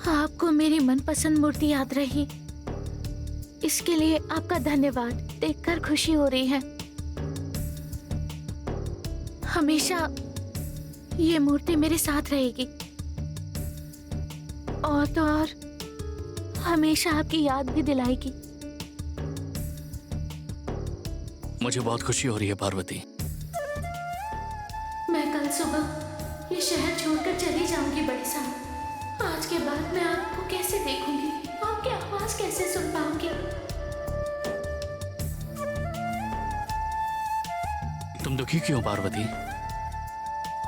आपको मेरी मनपसंद मूर्ति याद रही, इसके लिए आपका धन्यवाद। देखकर खुशी हो रही है। हमेशा ये मूर्ति मेरे साथ रहेगी, और तो और हमेशा आपकी याद भी दिलाएगी। मुझे बहुत खुशी हो रही है पार्वती। मैं कल सुबह ये शहर छोड़कर चली जाऊंगी बड़े साहब। आज के बाद मैं आपको कैसे देखूंगी, आपकी आवाज कैसे सुन पाऊंगी? तुम दुखी क्यों पार्वती?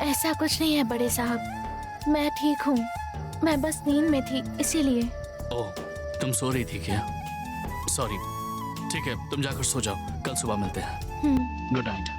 ऐसा कुछ नहीं है बड़े साहब, मैं ठीक हूँ। मैं बस नींद में थी इसीलिए। ओह, तुम सो रही थी क्या? सॉरी। ठीक है, तुम जाकर सो जाओ, कल सुबह मिलते हैं। Good night.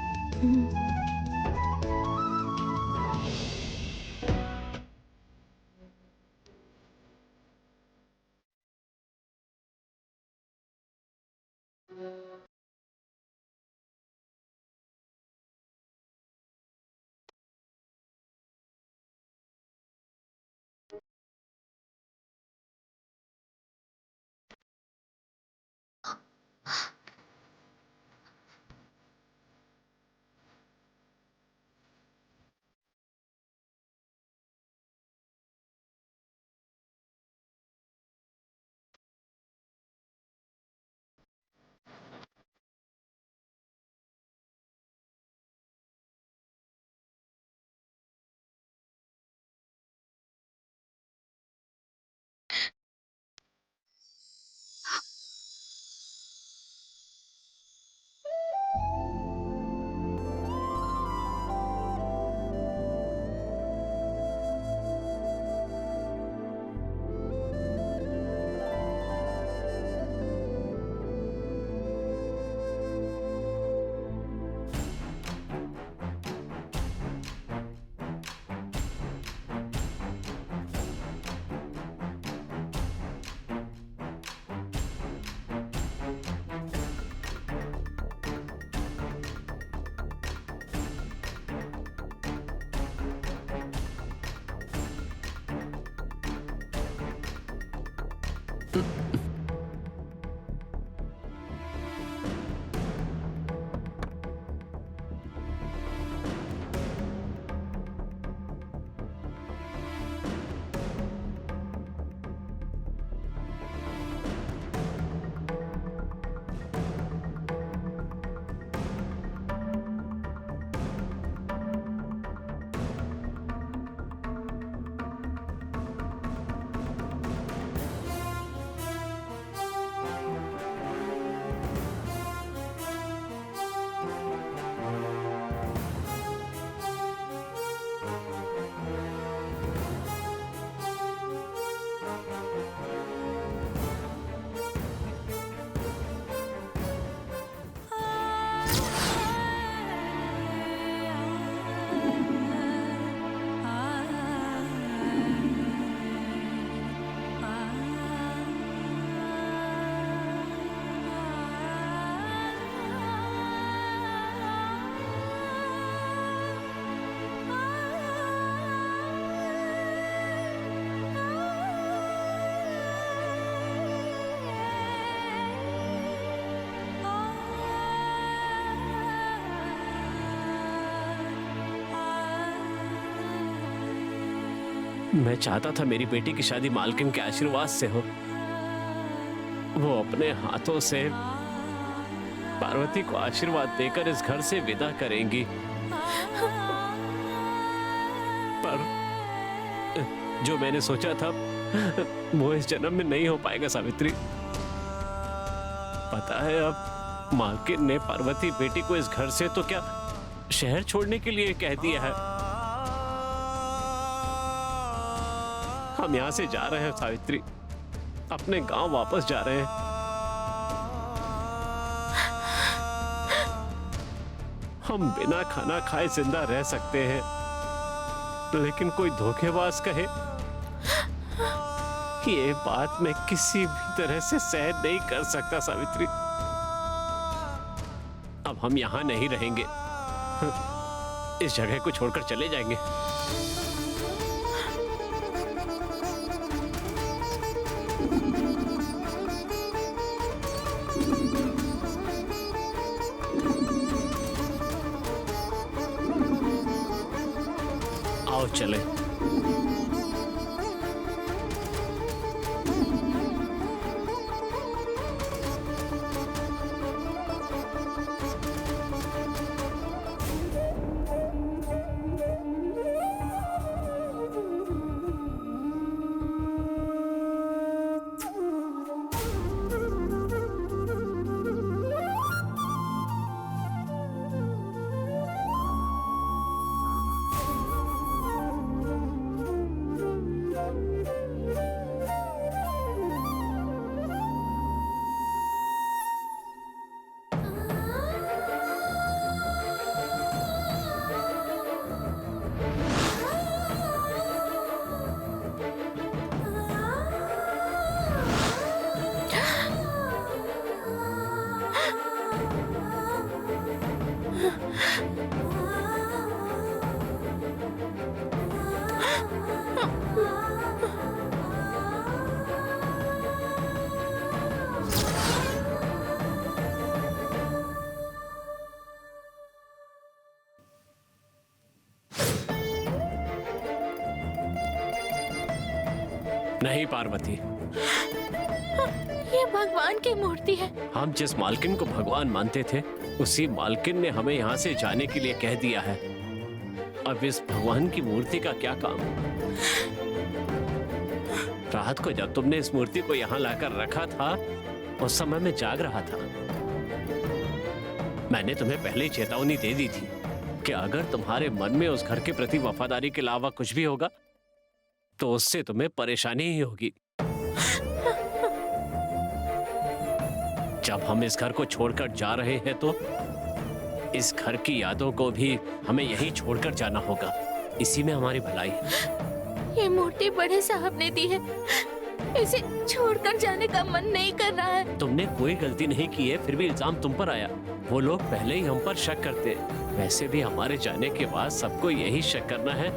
मैं चाहता था मेरी बेटी की शादी मालकिन के आशीर्वाद से हो। वो अपने हाथों से पार्वती को आशीर्वाद देकर इस घर से विदा करेंगी, पर जो मैंने सोचा था वो इस जन्म में नहीं हो पाएगा सावित्री। पता है, अब मालकिन ने पार्वती बेटी को इस घर से तो क्या शहर छोड़ने के लिए कह दिया है। हम यहां से जा रहे हैं सावित्री, अपने गांव वापस जा रहे हैं। हम बिना खाना खाए जिंदा रह सकते हैं, लेकिन कोई धोखेबाज कहे ये बात मैं किसी भी तरह से सहन नहीं कर सकता सावित्री। अब हम यहां नहीं रहेंगे, इस जगह को छोड़कर चले जाएंगे। आओ चले। नहीं पार्वती, ये भगवान की मूर्ति है। हम जिस मालकिन को भगवान मानते थे उसी मालकिन ने हमें यहाँ से जाने के लिए कह दिया है। अब इस भगवान की मूर्ति का क्या काम? रात को जब तुमने इस मूर्ति को यहाँ लाकर रखा था उस समय मैं जाग रहा था। मैंने तुम्हें पहले ही चेतावनी दे दी थी कि अगर तुम्हारे मन में उस घर के प्रति वफादारी के अलावा कुछ भी होगा तो उससे तुम्हें परेशानी ही होगी। जब हम इस घर को छोड़कर जा रहे हैं तो इस घर की यादों को भी हमें यहीं छोड़कर जाना होगा। इसी में हमारी भलाई है। ये मूर्ति बड़े साहब ने दी है, इसे छोड़कर जाने का मन नहीं कर रहा है। तुमने कोई गलती नहीं की है, फिर भी इल्जाम तुम पर आया। वो लोग पहले ही हम पर शक करते। वैसे भी हमारे जाने के बाद सबको यही शक करना है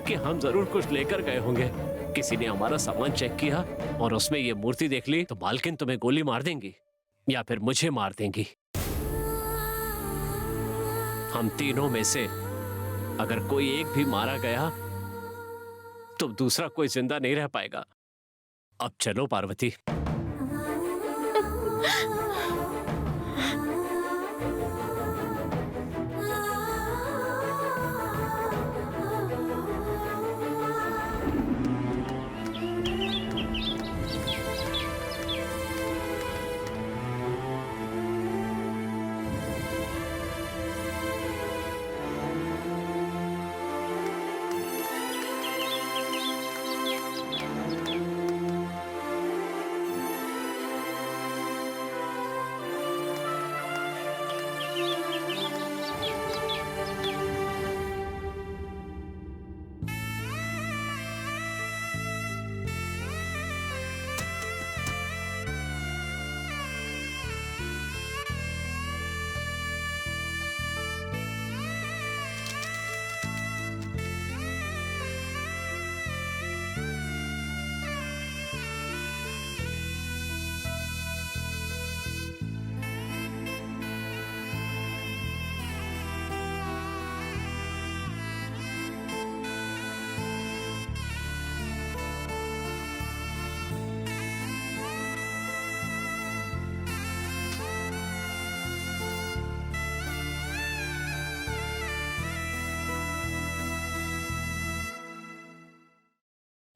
कि हम जरूर कुछ लेकर गए होंगे। किसी ने हमारा सामान चेक किया और उसमें ये मूर्ति देख ली तो मालकिन तुम्हें गोली मार देंगी या फिर मुझे मार देंगी। हम तीनों में से अगर कोई एक भी मारा गया तो दूसरा कोई जिंदा नहीं रह पाएगा। अब चलो पार्वती।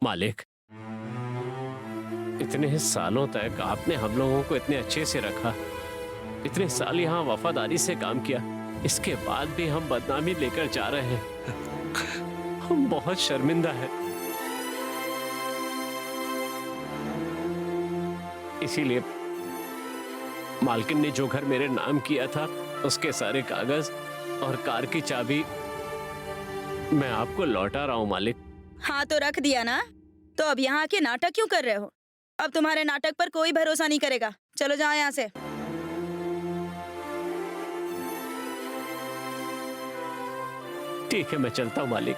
मालिक, इतने सालों तक आपने हम लोगों को इतने अच्छे से रखा, इतने साल यहाँ वफादारी से काम किया, इसके बाद भी हम बदनामी लेकर जा रहे हैं। हम बहुत शर्मिंदा हैं। इसीलिए मालकिन ने जो घर मेरे नाम किया था उसके सारे कागज और कार की चाबी मैं आपको लौटा रहा हूँ मालिक। हाँ तो रख दिया ना, तो अब यहाँ के नाटक क्यों कर रहे हो? अब तुम्हारे नाटक पर कोई भरोसा नहीं करेगा। चलो जाओ यहाँ से। ठीक है, मैं चलता हूँ मालिक।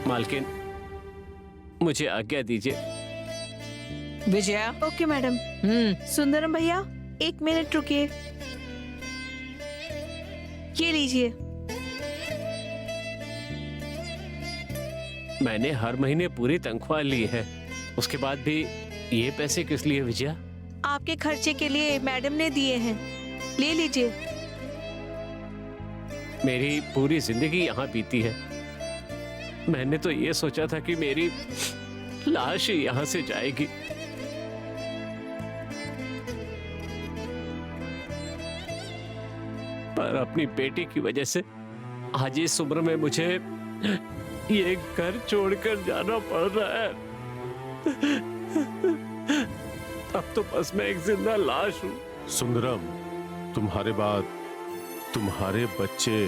मालकिन, मुझे आज्ञा दीजिए। विजया। Okay madam. सुंदरम भैया 1 मिनट रुकिए, ये लीजिए। मैंने हर महीने पूरी तनख्वाह ली है, उसके बाद भी ये पैसे किस लिए विजया? आपके खर्चे के लिए मैडम ने दिए हैं, ले लीजिए। मेरी पूरी जिंदगी यहाँ बीती है। मैंने तो ये सोचा था कि मेरी लाश ही यहाँ से जाएगी। पर अपनी बेटी की वजह से आज इस उम्र में मुझे ये घर छोड़कर जाना पड़ रहा है। अब तो बस मैं एक जिंदा लाश हूँ। सुंदरम, तुम्हारे बाद तुम्हारे बच्चे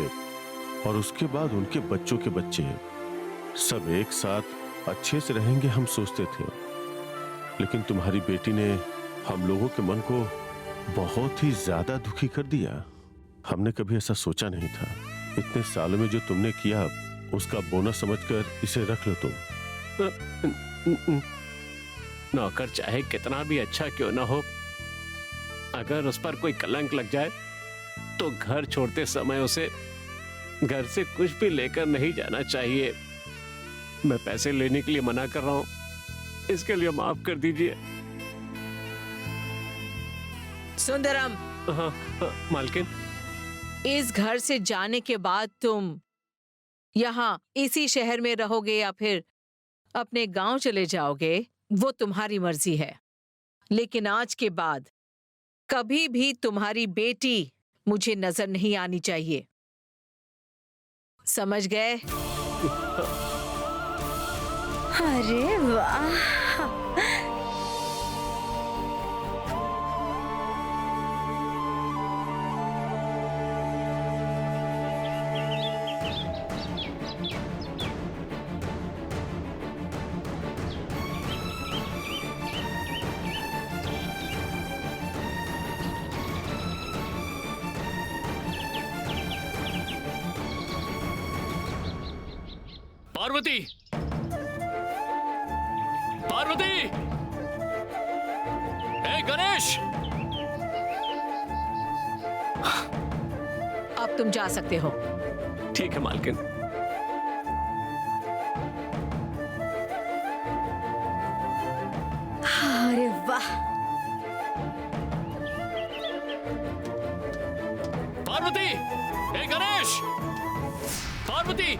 और उसके बाद उनके बच्चों के बच्चे सब एक साथ अच्छे से रहेंगे हम सोचते थे, लेकिन तुम्हारी बेटी ने हम लोगों के मन को बहुत ही ज्यादा दुखी कर दिया। हमने कभी ऐसा सोचा नहीं था। इतने सालों में जो तुमने किया उसका बोनस समझकर इसे रख लो तुम। नौकर चाहे कितना भी अच्छा क्यों ना हो, अगर उस पर कोई कलंक लग जाए तो घर छोड़ते समय उसे घर से कुछ भी लेकर नहीं जाना चाहिए। मैं पैसे लेने के लिए मना कर रहा हूं, इसके लिए माफ कर दीजिए। सुंदरम, हाँ, मालकिन। इस घर से जाने के बाद तुम यहाँ इसी शहर में रहोगे या फिर अपने गांव चले जाओगे, वो तुम्हारी मर्जी है। लेकिन आज के बाद कभी भी तुम्हारी बेटी मुझे नजर नहीं आनी चाहिए, समझ गए? अरे वाह, पार्वती, पार्वती, ए गणेश! अब तुम जा सकते हो। ठीक है मालकिन। अरे वाह, पार्वती, ए गणेश! पार्वती!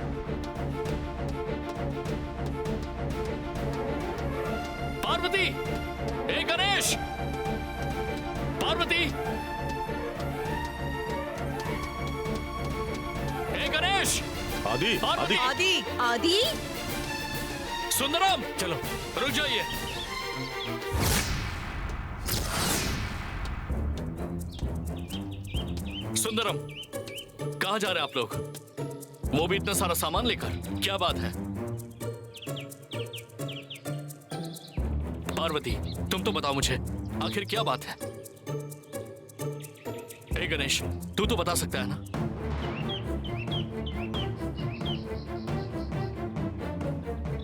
पार्वती! ए गणेश! पार्वती! ए गणेश! आदि, पार्वती! आदि, आदि, सुंदरम! चलो, रुक जाइए। सुंदरम, कहाँ जा रहे हैं आप लोग? वो भी इतना सारा सामान लेकर? क्या बात है? पार्वती, तुम तो बताओ मुझे, आखिर क्या बात है? ए गणेश, तू तो बता सकता है ना?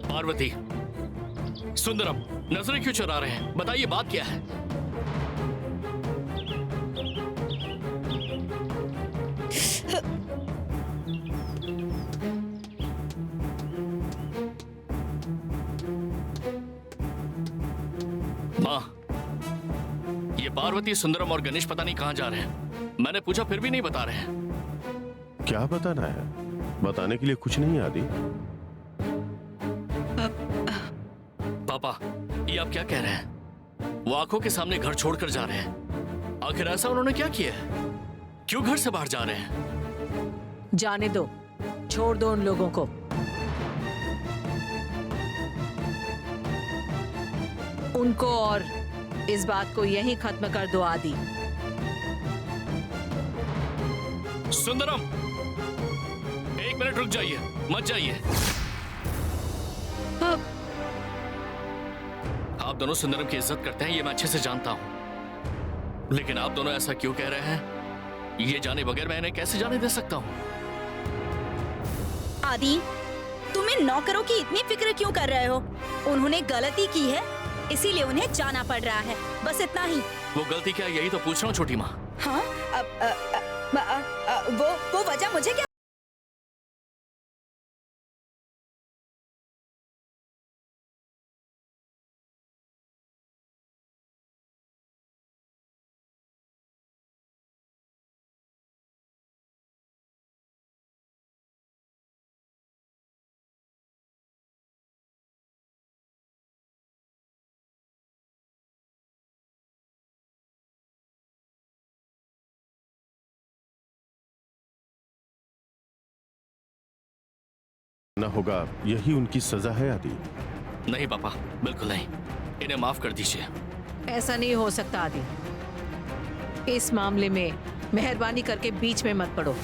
पार्वती, सुंदरम, नजरें क्यों चुरा रहे हैं? बताइए, बात क्या है? माँ, ये पार्वती, सुंदरम और गणेश पता नहीं कहां जा रहे हैं। मैंने पूछा फिर भी नहीं बता रहे हैं। क्या बताना है? बताने के लिए कुछ नहीं आदि। पापा, ये आप क्या कह रहे हैं? वो आंखों के सामने घर छोड़कर जा रहे हैं। आखिर ऐसा उन्होंने क्या किया है? क्यों घर से बाहर जा रहे हैं? जाने दो, छोड़ दो उन लोगों को। उनको और इस बात को यहीं खत्म कर दो आदि। सुंदरम, एक मिनट रुक जाइए, मत जाइए। आप दोनों सुंदरम की इज्जत करते हैं, ये मैं अच्छे से जानता हूं, लेकिन आप दोनों ऐसा क्यों कह रहे हैं? ये जाने बगैर मैं इन्हें कैसे जाने दे सकता हूं? आदि, तुम इन नौकरों की इतनी फिक्र क्यों कर रहे हो? उन्होंने गलती की है, इसीलिए उन्हें जाना पड़ रहा है, बस इतना ही। वो गलती क्या है, यही तो पूछ रहा हूँ छोटी माँ। हाँ, वो वजह मुझे क्या ना होगा, यही उनकी सजा है आदि। नहीं पापा, बिल्कुल नहीं, इन्हें माफ कर दीजिए। ऐसा नहीं हो सकता आदि। इस मामले में मेहरबानी करके बीच में मत पड़ो।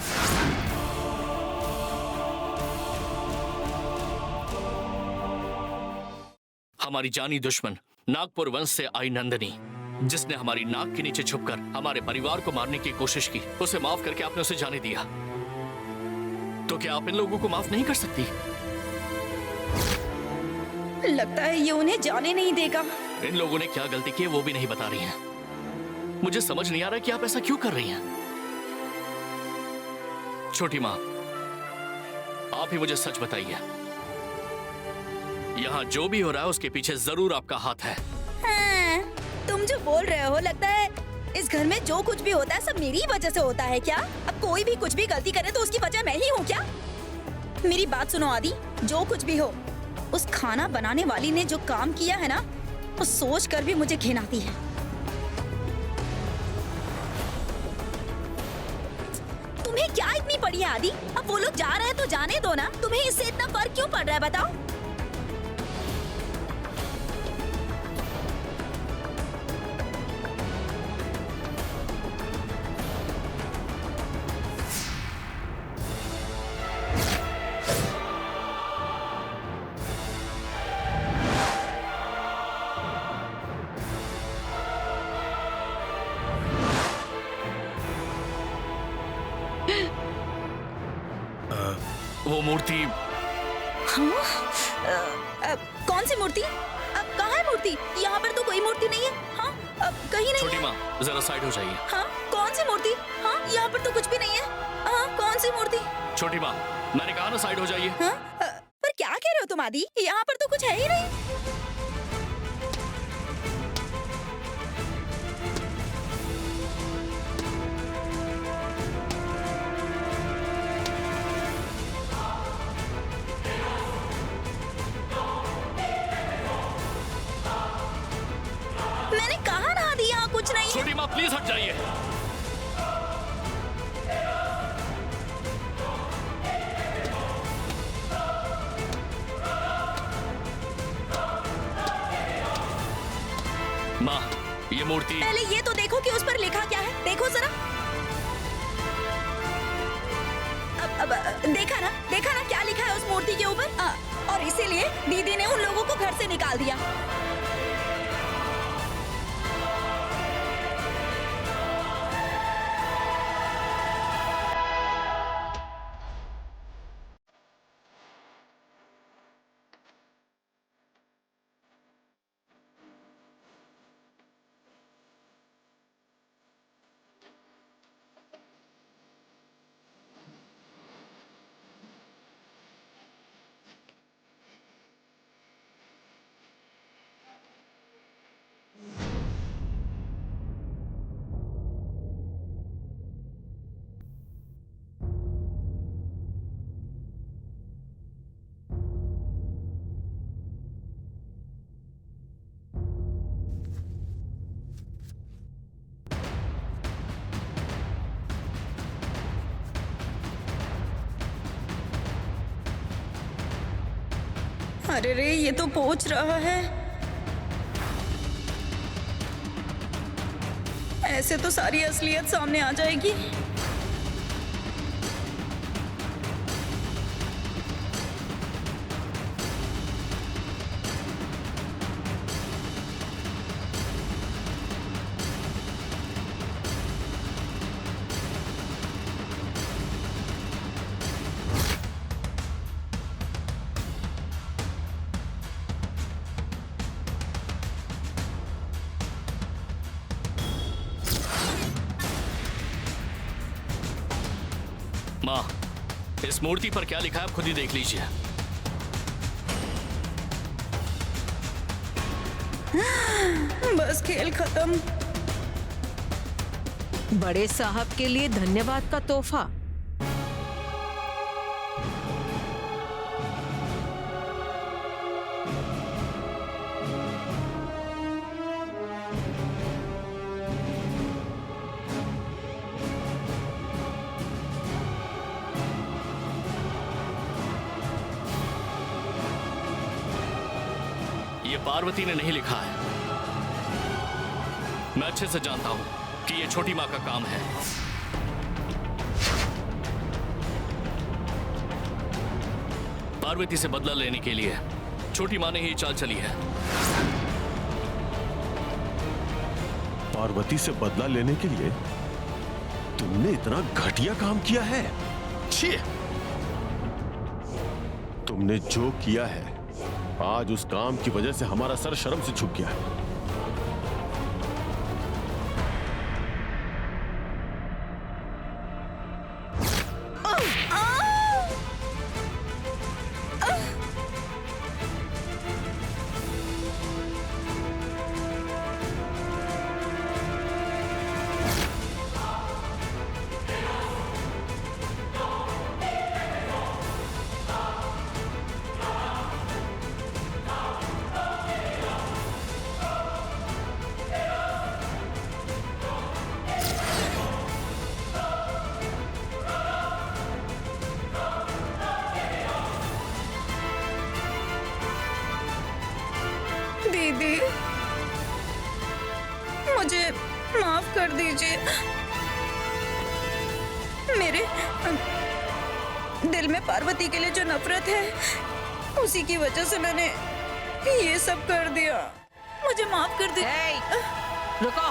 हमारी जानी दुश्मन नागपुर वंश से आई नंदिनी, जिसने हमारी नाक के नीचे छुपकर हमारे परिवार को मारने की कोशिश की, उसे माफ करके आपने उसे जाने दिया। तो क्या आप इन लोगों को माफ नहीं कर सकती? लगता है ये उन्हें जाने नहीं देगा। इन लोगों ने क्या गलती की है वो भी नहीं बता रही हैं। मुझे समझ नहीं आ रहा कि आप ऐसा क्यों कर रही हैं। छोटी माँ, आप ही मुझे सच बताइए, यहाँ जो भी हो रहा है उसके पीछे जरूर आपका हाथ है। हाँ, तुम जो बोल रहे हो, लगता है इस घर में जो कुछ भी होता है सब मेरी ही वजह से होता है क्या? अब कोई भी कुछ भी गलती करे तो उसकी वजह मैं ही हूँ क्या? मेरी बात सुनो आदि, जो कुछ भी हो, उस खाना बनाने वाली ने जो काम किया है ना, वो सोच कर भी मुझे घिन आती है। तुम्हें क्या इतनी पड़ी है आदि? अब वो लोग जा रहे हैं तो जाने दो ना, तुम्हें इससे इतना फर्क क्यों पड़ रहा है बताओ? वो मूर्ति। कौन सी मूर्ति? अब कहाँ है मूर्ति? यहाँ पर तो कोई मूर्ति नहीं है। हाँ, अब कहीं नहीं छोटी है। माँ, जरा साइड हो जाइए। हाँ, कौन सी मूर्ति? हाँ, यहाँ पर तो कुछ भी नहीं है। हाँ, कौन सी मूर्ति? छोटी माँ, मैंने कहा ना साइड हो जाइए। हाँ, पर क्या कह रहे हो तुम आदि? यहाँ पर तो कुछ है ही नहीं। मैंने कहा ना आदि, यहाँ कुछ नहीं है। छोटी माँ प्लीज हट जाइए। माँ, ये मूर्ति। पहले ये तो देखो कि उस पर लिखा क्या है। देखो जरा। अब देखा ना क्या लिखा है उस मूर्ति के ऊपर? और इसीलिए दीदी ने उन लोगों को घर से निकाल दिया। अरे रे, ये तो पहुंच रहा है। ऐसे तो सारी असलियत सामने आ जाएगी। माँ, इस मूर्ति पर क्या लिखा है आप खुद ही देख लीजिए। बस खेल खत्म। बड़े साहब के लिए धन्यवाद का तोहफा। ये पार्वती ने नहीं लिखा है। मैं अच्छे से जानता हूं कि ये छोटी माँ का काम है। पार्वती से बदला लेने के लिए छोटी माँ ने ही चाल चली है। पार्वती से बदला लेने के लिए तुमने इतना घटिया काम किया है? छी! तुमने जो किया है, आज उस काम की वजह से हमारा सर शर्म से झुक गया है। दीदी, मुझे माफ कर दीजिए। मेरे दिल में पार्वती के लिए जो नफरत है, उसी की वजह से मैंने ये सब कर दिया। मुझे माफ कर दीजिए। रुको,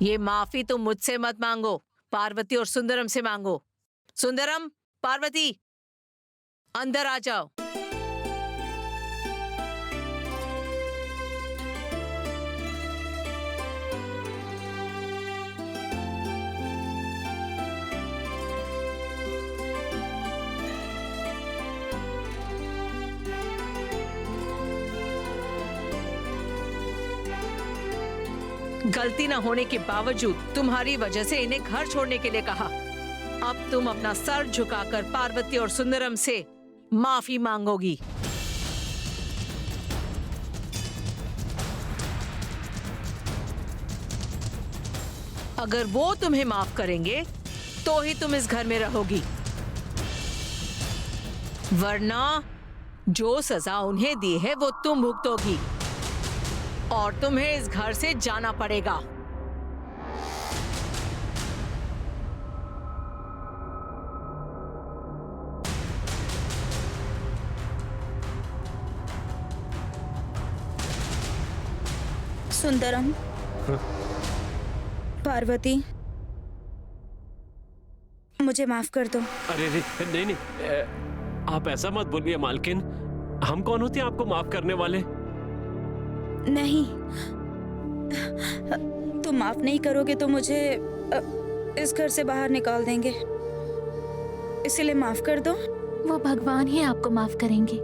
ये माफी तुम मुझसे मत मांगो, पार्वती और सुंदरम से मांगो। सुंदरम, पार्वती, अंदर आ जाओ। गलती न होने के बावजूद तुम्हारी वजह से इन्हें घर छोड़ने के लिए कहा। अब तुम अपना सर झुकाकर पार्वती और सुंदरम से माफी मांगोगी। अगर वो तुम्हें माफ करेंगे तो ही तुम इस घर में रहोगी, वरना जो सजा उन्हें दी है वो तुम भुगतोगी और तुम्हें इस घर से जाना पड़ेगा। सुंदरम, पार्वती, मुझे माफ कर दो। अरे नहीं नहीं, आप ऐसा मत बोलिए मालकिन। हम कौन होते हैं आपको माफ करने वाले? नहीं, तुम माफ नहीं करोगे तो मुझे इस घर से बाहर निकाल देंगे, इसलिए माफ कर दो। वो भगवान ही आपको माफ करेंगे।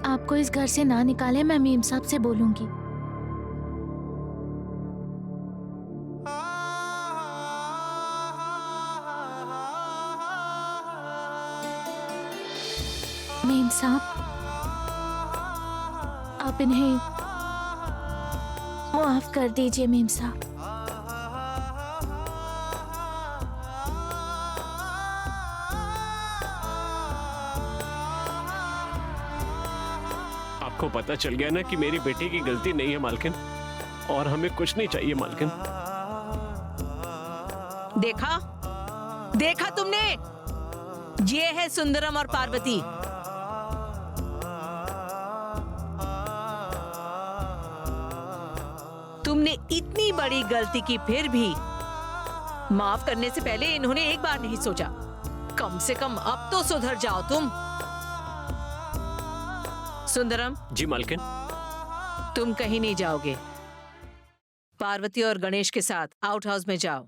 आपको इस घर से ना निकाले, मैं मीम साहब से बोलूंगी। मीम साहब, आप इन्हें माफ कर दीजिए। मीम साहब, आपको पता चल गया ना कि मेरी बेटी की गलती नहीं है मालकिन, और हमें कुछ नहीं चाहिए मालकिन। देखा देखा तुमने, ये है सुंदरम और पार्वती। तुमने इतनी बड़ी गलती की, फिर भी माफ करने से पहले इन्होंने एक बार नहीं सोचा। कम से कम अब तो सुधर जाओ तुम। सुंदरम जी मालकिन। तुम कहीं नहीं जाओगे, पार्वती और गणेश के साथ आउट हाउस में जाओ।